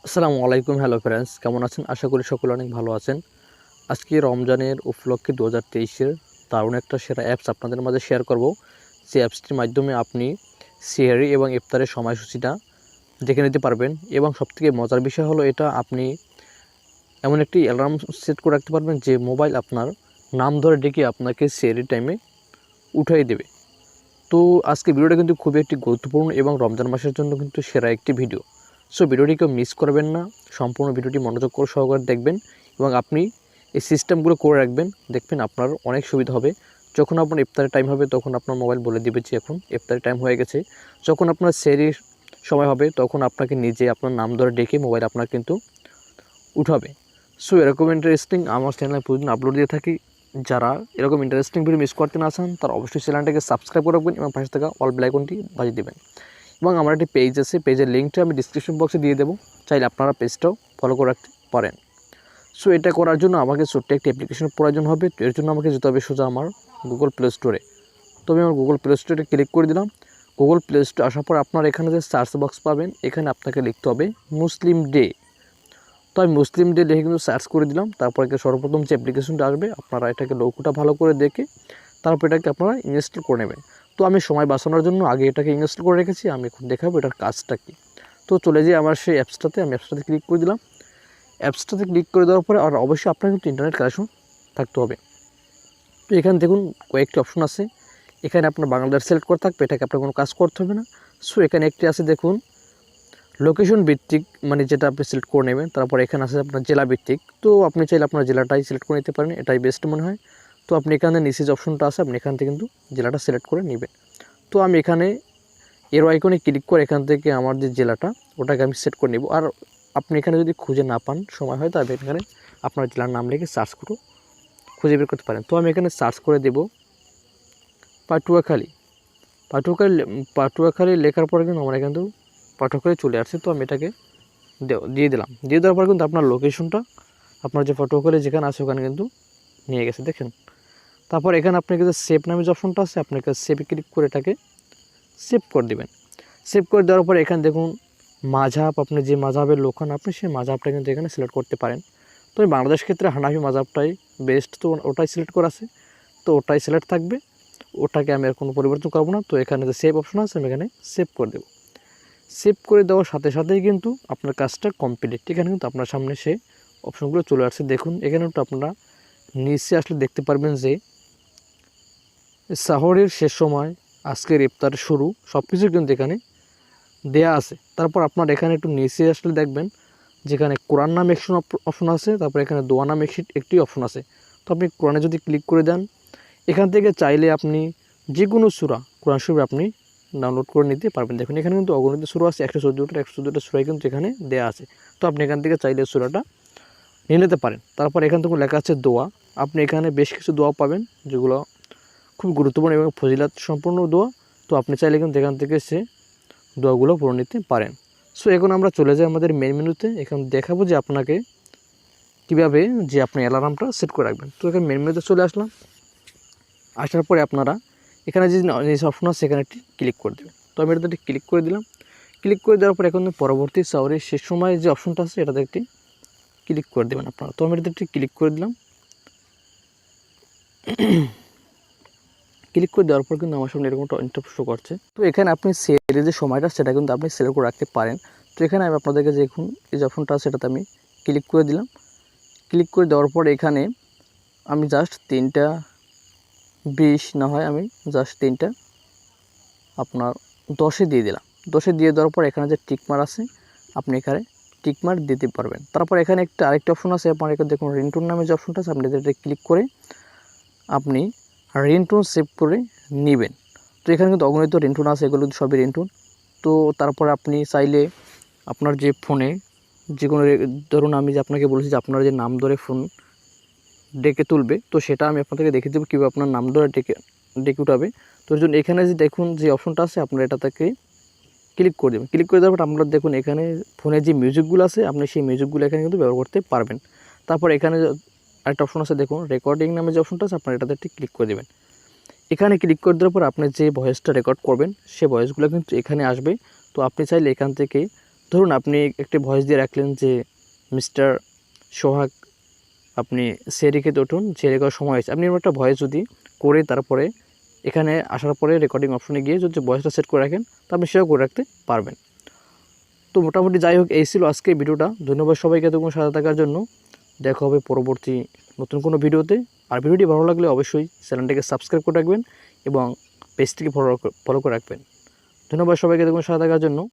আসসালামু আলাইকুম। Hello friends, কেমন আছেন? আশা করি সকলে অনেক ভালো আছেন। আজকে রমজানের উপলক্ষে 2023-এর দারুণ একটা সেরা অ্যাপস আপনাদের মাঝে শেয়ার করব। যে অ্যাপসটির মাধ্যমে আপনি সেহরি এবং ইফতারের সময়সূচিটা দেখে নিতে পারবেন। এবং সবথেকে মজার বিষয় হলো এটা আপনি এমন একটি অ্যালার্ম সেট করে রাখতে পারবেন যে মোবাইল আপনার নাম ধরে ডেকে আপনাকে সেহরি টাইমে উঠাই দেবে। তো আজকে ভিডিওটা কিন্তু খুবই একটি গুরুত্বপূর্ণ এবং রমজান মাসের জন্য কিন্তু সেরা একটি ভিডিও। সো ভিডিওটি কেউ মিস করবেন না, সম্পূর্ণ ভিডিওটি মনোযোগ করে সহকারে দেখবেন এবং আপনি এই সিস্টেমগুলো করে রাখবেন। দেখবেন আপনার অনেক সুবিধা হবে। যখন আপনার ইফতারের টাইম হবে তখন আপনার মোবাইল বলে দিবে যে এখন ইফতারের টাইম হয়ে গেছে। যখন আপনার সেহরির সময় হবে তখন আপনাকে নিজে আপনার নাম ধরে ডেকে মোবাইল আপনার কিন্তু উঠাবে। সো এরকম ইন্টারেস্টিং আমার চ্যানেলে প্রতিদিন আপলোড দিয়ে থাকি। যারা এরকম ইন্টারেস্টিং ভিডিও মিস করতে না চান তারা অবশ্যই চ্যানেলটাকে সাবস্ক্রাইব করে রাখবেন এবং পাশে থাকা অল বেল আইকনটি বাজিয়ে দেবেন। এবং আমার একটি পেজ আছে, পেজের লিঙ্কটা আমি ডিসক্রিপশন বক্সে দিয়ে দেবো, চাইলে আপনারা পেজটাও ফলো করে রাখতে পারেন। সো এটা করার জন্য আমাকে ছোট্ট একটি অ্যাপ্লিকেশনের প্রয়োজন হবে। তো এর জন্য আমাকে যেতে হবে সোজা আমার গুগল প্লে স্টোরে। তো আমি আমার গুগল প্লে স্টোরে ক্লিক করে দিলাম। গুগল প্লে স্টোরে আসার পর আপনার এখানে যে সার্চ বক্স পাবেন, এখানে আপনাকে লিখতে হবে মুসলিম ডে। তো আমি মুসলিম ডে লিখে কিন্তু সার্চ করে দিলাম। তারপরে সর্বপ্রথম যে অ্যাপ্লিকেশনটা আসবে আপনারা এটাকে লোগোটা ভালো করে দেখে তারপর এটাকে আপনারা ইনস্টল করে নেবেন। তো আমি সময় বাঁচানোর জন্য আগে এটাকে ইনস্টল করে রেখেছি, আমি এখন দেখাবো এটার কাজটা কী। তো চলে যাই আমার সেই অ্যাপসটাতে, আমি অ্যাপসটাতে ক্লিক করে দিলাম। অ্যাপসটাতে ক্লিক করে দেওয়ার পরে আর অবশ্যই আপনার কিন্তু ইন্টারনেট কানেকশন থাকতে হবে। তো এখানে দেখুন কয়েকটি অপশন আছে। এখানে আপনার বাংলাদেশ সিলেক্ট করে থাকবে, এটাকে আপনার কোনো কাজ করতে হবে না। সো এখানে একটি আছে দেখুন লোকেশন ভিত্তিক, মানে যেটা আপনি সিলেক্ট করে নেবেন। তারপর এখানে আছে আপনার জেলা ভিত্তিক, তো আপনি চাইলে আপনার জেলাটাই সিলেক্ট করে নিতে পারেন, এটাই বেস্ট মনে হয়। তো আপনি এখানে নিচে যে অপশনটা আছে আপনি এখান থেকে কিন্তু জেলাটা সিলেক্ট করে নেবেন। তো আমি এখানে এরো আইকনে ক্লিক করে এখান থেকে আমার যে জেলাটা ওটাকে আমি সেট করে নেব। আর আপনি এখানে যদি খুঁজে না পান সময় হয় তবে এখানে আপনার জেলার নাম লিখে সার্চ করে খুঁজে বের করতে পারেন। তো আমি এখানে সার্চ করে দেব পাটুয়াখালী। পাটুয়াখালী লেখার পরে কিন্তু আমার এখানে তো পাটুয়াখালী চলে আসছে। তো আমি এটাকে দিয়ে দিলাম। দিয়ে দেওয়ার পর কিন্তু আপনার লোকেশনটা আপনার যে পাটুয়াখালী যেখানে আছে ওখানে কিন্তু নিয়ে গেছে, দেখেন। তারপর এখানে আপনাকে যে সেভ নামে যে অপশনটা আছে আপনাকে সেভে ক্লিক করে এটাকে সেভ করে দেবেন। সেভ করে দেওয়ার পর এখানে দেখুন মাযহাব, আপনি যে মাযহাবের লোক হন আপনি সেই মাযহাবটা কিন্তু এখানে সিলেক্ট করতে পারেন। তো এই বাংলাদেশ ক্ষেত্রে হানাফি মাযহাবটাই বেস্ট, তো ওটাই সিলেক্ট করা আছে, তো ওটাই সিলেক্ট থাকবে। ওটাকে আমি আর কোনো পরিবর্তন করবো না। তো এখানে যে সেভ অপশন আছে আমি এখানে সেভ করে দেবো। সেভ করে দেওয়ার সাথে সাথেই কিন্তু আপনার কাজটা কমপ্লিট। এখানে কিন্তু আপনার সামনে সে অপশনগুলো চলে আসছে। দেখুন এখানে একটু আপনারা নিচে আসলে দেখতে পারবেন যে সাহরের শেষ সময়, আজকের ইফতার শুরু, সব কিছু কিন্তু এখানে দেয়া আছে। তারপর আপনার এখানে একটু নিচে আসলে দেখবেন যেখানে কোরআন নাম অপশন আছে, তারপর এখানে দোয়া নাম একটি অপশন আছে। তো আপনি কোরআনে যদি ক্লিক করে দেন এখান থেকে চাইলে আপনি যে কোনো সূরা কোরআন শরীফ আপনি ডাউনলোড করে নিতে পারবেন। দেখুন এখানে কিন্তু অগণিত সূরা আছে, 114টা সূরাই কিন্তু এখানে দেয়া আছে। তো আপনি এখান থেকে চাইলে সূরাটা নিয়ে নিতে পারেন। তারপর এখান থেকে লেখা আছে দোয়া, আপনি এখানে বেশ কিছু দোয়া পাবেন যেগুলো খুব গুরুত্বপূর্ণ এবং ফজিলত সম্পূর্ণ দোয়া। তো আপনি চাইলে কিন্তু এখান থেকে সে দোয়াগুলো পড়ে নিতে পারেন। সো এখন আমরা চলে যাই আমাদের মেন মেনুতে। এখানে দেখাবো যে আপনাকে কীভাবে যে আপনি অ্যালার্মটা সেট করে রাখবেন। তো এখানে মেন মেনুতে চলে আসলাম। আসার পরে আপনারা এখানে যে অপশন আছে সেখানে একটি ক্লিক করে দেবেন। তো আমি এটাতে ক্লিক করে দিলাম। ক্লিক করে দেওয়ার পর এখন পরবর্তী সাহরের শেষ সময় যে অপশনটা আছে এটাতে একটি ক্লিক করে দেবেন আপনারা। তো আমি এটাতে একটি ক্লিক করে দিলাম। ক্লিক করে দেওয়ার পর কিন্তু আমার সামনে এরকম একটা ইন্টারফেস শো করছে। তো এখানে আপনি সেহরির যে সময়টা সেটা কিন্তু আপনি সিলেক্ট করে রাখতে পারেন। তো এখানে আমি আপনাদেরকে যে এখন এই যে অপশনটা আছে সেটাতে আমি ক্লিক করে দিলাম। ক্লিক করে দেওয়ার পর এখানে আমি জাস্ট 3:20 না হয় আমি জাস্ট 3টা আপনার 10-এ দিয়ে দিলাম। 10-এ দিয়ে দেওয়ার পর এখানে যে টিকমার আছে আপনি এখানে টিকমার দিতে পারবেন। তারপর এখানে আরেকটা অপশন আছে, আপনার এখানে দেখুন রিংটোন নামে যে অপশনটা আছে আপনি এটা ক্লিক করে আপনি রিংটোন সেভ করে নেবেন। তো এখানে কিন্তু অগণিত রিংটোন আছে, এগুলো সবই রিংটোন। তো তারপরে আপনি চাইলে আপনার যে ফোনে যে কোনো ধরুন আমি যে আপনাকে বলেছি যে আপনার যে নাম ধরে ফোন ডেকে তুলবে, তো সেটা আমি আপনাদেরকে দেখিয়ে দেবো কীভাবে আপনার নাম ধরে ডেকে উঠাবে। তো এর জন্য এখানে যে দেখুন যে অপশনটা আছে আপনারা এটাতে ক্লিক করে দেবেন। ক্লিক করে দেওয়ার পর আপনারা দেখুন এখানে ফোনে যে মিউজিকগুলো আছে আপনি সেই মিউজিকগুলো এখানে কিন্তু ব্যবহার করতে পারবেন। তারপর এখানে আরেকটা অপশন আছে দেখুন রেকর্ডিং নামে যে অপশনটা আছে আপনারা এটাতে ক্লিক করে দেবেন। এখানে ক্লিক করে দেওয়ার পর আপনি যে ভয়েসটা রেকর্ড করবেন সেই ভয়েসগুলো কিন্তু এখানে আসবে। তো আপনি চাইলে এখান থেকে ধরুন আপনি একটি ভয়েস দিয়ে রাখলেন যে মিস্টার সোহাগ আপনি সেহরি খেতে উঠুন, সেহরি করার সময় হয়েছে। আপনি এরকম একটা ভয়েস যদি করে তারপরে এখানে আসার পরে রেকর্ডিং অপশনে গিয়ে যদি ভয়েসটা সেট করে রাখেন, তো আপনি সেটাও করে রাখতে পারবেন। তো মোটামুটি যাই হোক, এই ছিল আজকের ভিডিওটা। ধন্যবাদ সবাইকে এতক্ষণ সাথে থাকার জন্য। দেখা হবে পরবর্তী নতুন কোনো ভিডিওতে। আর ভিডিওটি ভালো লাগলে অবশ্যই চ্যানেলটিকে সাবস্ক্রাইব করে রাখবেন এবং পেজটিকে ফলো করে রাখবেন। ধন্যবাদ সবাইকে এতক্ষণ সাথে থাকার জন্য।